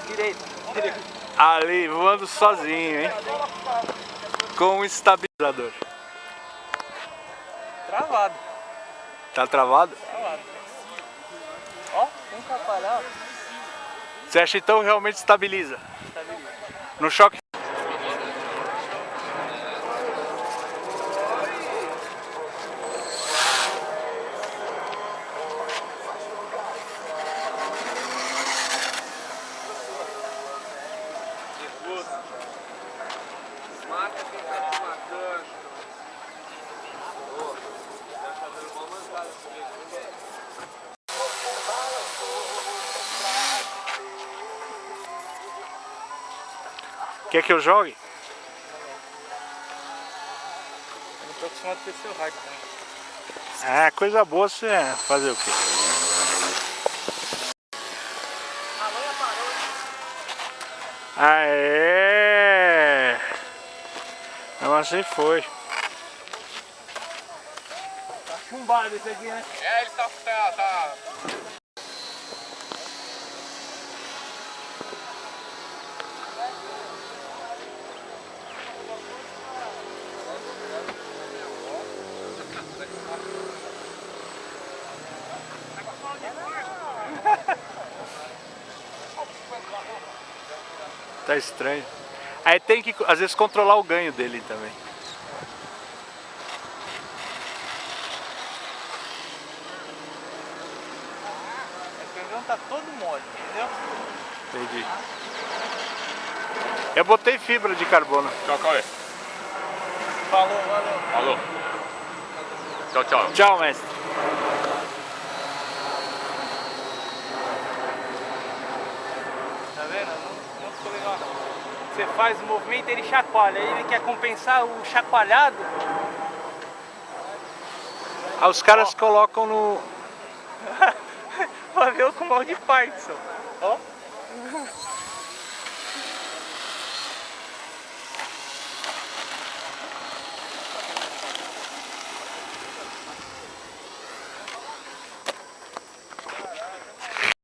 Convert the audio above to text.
Direita. Ali, voando sozinho, hein? Com um estabilizador. Travado. Tá travado? Travado. Ó, tem que atrapalhar. Você acha então que realmente estabiliza? Estabiliza. No choque. Quer que eu jogue? Eu não tô acostumado com esse seu rádio também. É, coisa boa você fazer o quê? A loia parou. Aê! Não, assim foi. Tá chumbado esse aqui, né? É, ele tá... Tá estranho. Aí tem que, às vezes, controlar o ganho dele também. O pneu tá todo mole, entendeu? Entendi. Eu botei fibra de carbono. Tchau, Cauê. Falou, valeu. Falou. Tchau, tchau. Tchau, mestre. Tá vendo? Não ficou legal não. Você faz o movimento e ele chacoalha. Aí ele quer compensar o chacoalhado. Aí os caras colocam no... Pra ver o com mal de Parkinson. Ó.